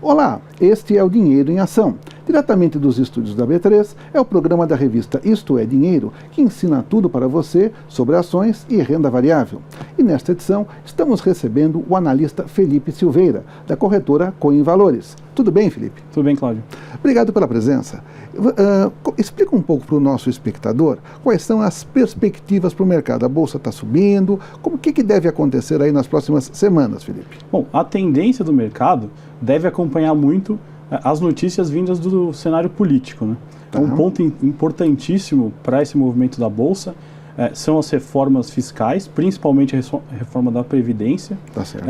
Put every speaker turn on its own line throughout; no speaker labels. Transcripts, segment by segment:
Olá, este é o Dinheiro em Ação. Diretamente dos estúdios da B3, é o programa da revista Isto é Dinheiro, que ensina tudo para você sobre ações e renda variável. E nesta edição, estamos recebendo o analista Felipe Silveira, da corretora Coin Valores. Tudo bem, Felipe?
Tudo bem, Cláudio.
Obrigado pela presença. Explica um pouco para o nosso espectador quais são as perspectivas para o mercado. A Bolsa está subindo, o que deve acontecer aí nas próximas semanas, Felipe?
Bom, a tendência do mercado deve acompanhar muito as notícias vindas do cenário político, né? Então, um ponto importantíssimo para esse movimento da Bolsa são as reformas fiscais, principalmente a reforma da Previdência.
Tá certo.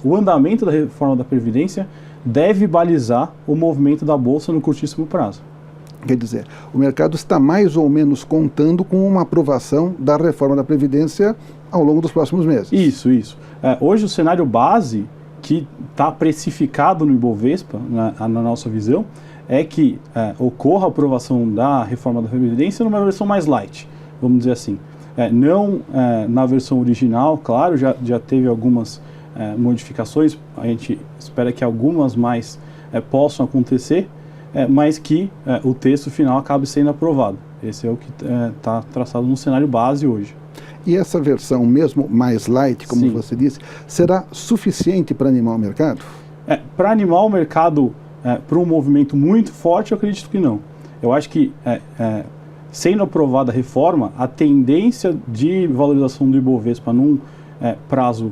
O andamento da reforma da Previdência deve balizar o movimento da Bolsa no curtíssimo prazo.
Quer dizer, o mercado está mais ou menos contando com uma aprovação da reforma da Previdência ao longo dos próximos meses.
Isso. Hoje o cenário base que está precificado no Ibovespa, na nossa visão, é que ocorra a aprovação da reforma da Previdência numa versão mais light, vamos dizer assim. Não na versão original, claro, já teve algumas modificações, a gente espera que algumas mais possam acontecer, mas que o texto final acabe sendo aprovado. Esse é o que está traçado no cenário base hoje.
E essa versão, mesmo mais light, como você disse, será suficiente para animar o mercado?
Para animar o mercado para um movimento muito forte, eu acredito que não. Eu acho que, sendo aprovada a reforma, a tendência de valorização do Ibovespa num prazo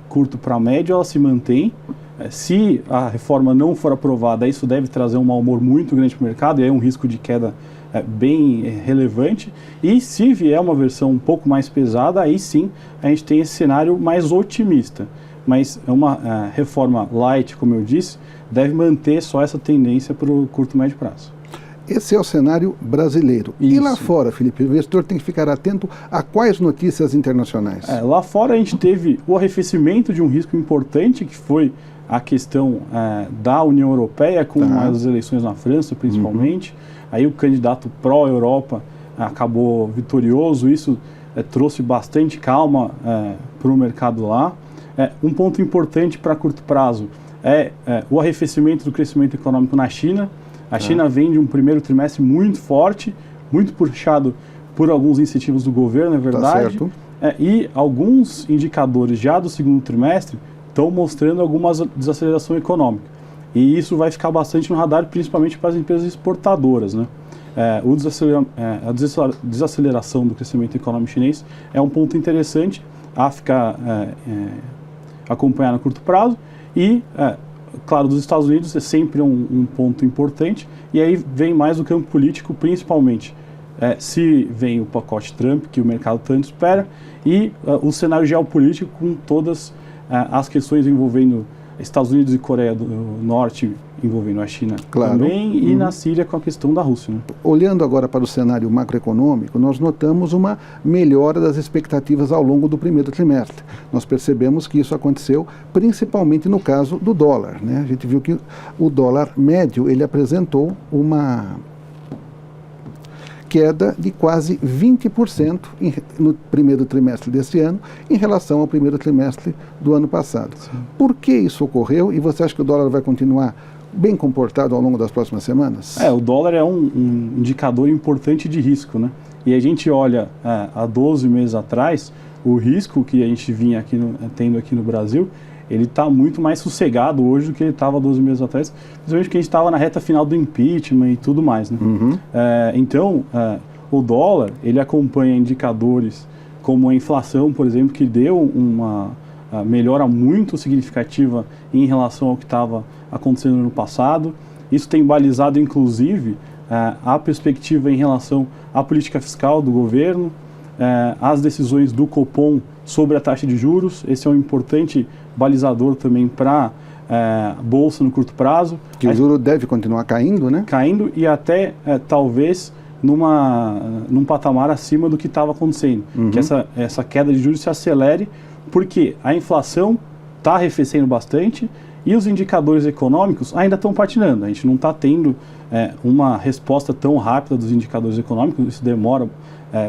curto para médio, ela se mantém. Se a reforma não for aprovada, isso deve trazer um mau humor muito grande para o mercado, e aí um risco de queda bem relevante. E se vier uma versão um pouco mais pesada, aí sim a gente tem esse cenário mais otimista. Mas uma reforma light, como eu disse, deve manter só essa tendência para o curto e médio prazo.
Esse é o cenário brasileiro.
Isso.
E lá fora, Felipe, o investidor tem que ficar atento a quais notícias internacionais?
Lá fora a gente teve o arrefecimento de um risco importante, que foi a questão da União Europeia, com as eleições na França, principalmente. Aí o candidato pró-Europa acabou vitorioso, isso trouxe bastante calma para o mercado lá. Um ponto importante para curto prazo é o arrefecimento do crescimento econômico na China. A China vem de um primeiro trimestre muito forte, muito puxado por alguns incentivos do governo, é verdade.
Tá certo.
E alguns indicadores já do segundo trimestre estão mostrando alguma desaceleração econômica. E isso vai ficar bastante no radar, principalmente para as empresas exportadoras, né? A desaceleração do crescimento econômico chinês é um ponto interessante a ficar acompanhar no curto prazo. E, claro, dos Estados Unidos é sempre um ponto importante. E aí vem mais o campo político, principalmente se vem o pacote Trump, que o mercado tanto espera, e o cenário geopolítico com todas as questões envolvendo Estados Unidos e Coreia do Norte, envolvendo a China também, e na Síria com a questão da Rússia, né?
Olhando agora para o cenário macroeconômico, nós notamos uma melhora das expectativas ao longo do primeiro trimestre. Nós percebemos que isso aconteceu principalmente no caso do dólar, né? A gente viu que o dólar médio, ele apresentou uma queda de quase 20% no primeiro trimestre desse ano em relação ao primeiro trimestre do ano passado.
Sim.
Por que isso ocorreu e você acha que o dólar vai continuar bem comportado ao longo das próximas semanas?
O dólar é um indicador importante de risco, né? E a gente olha há 12 meses atrás, o risco que a gente vinha tendo aqui no Brasil, ele está muito mais sossegado hoje do que ele estava 12 meses atrás, principalmente porque a gente estava na reta final do impeachment e tudo mais, né? Então, o dólar, ele acompanha indicadores como a inflação, por exemplo, que deu uma melhora muito significativa em relação ao que estava acontecendo no passado. Isso tem balizado, inclusive, a perspectiva em relação à política fiscal do governo, as decisões do Copom sobre a taxa de juros. Esse é um importante balizador também para a Bolsa no curto prazo.
Que o juro deve continuar caindo, né?
Caindo e até talvez num patamar acima do que estava acontecendo. Que essa queda de juros se acelere, porque a inflação está arrefecendo bastante e os indicadores econômicos ainda estão patinando. A gente não está tendo uma resposta tão rápida dos indicadores econômicos, isso demora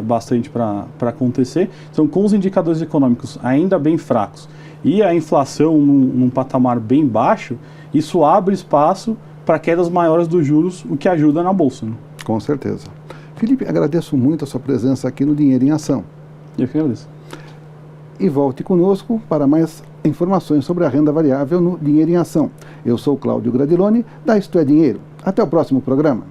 bastante para acontecer. Então, com os indicadores econômicos ainda bem fracos e a inflação num patamar bem baixo, isso abre espaço para quedas maiores dos juros, o que ajuda na Bolsa. Né?
Com certeza. Felipe, agradeço muito a sua presença aqui no Dinheiro em Ação.
Eu que agradeço.
E volte conosco para mais informações sobre a renda variável no Dinheiro em Ação. Eu sou Cláudio Gradiloni, da Isto é Dinheiro. Até o próximo programa.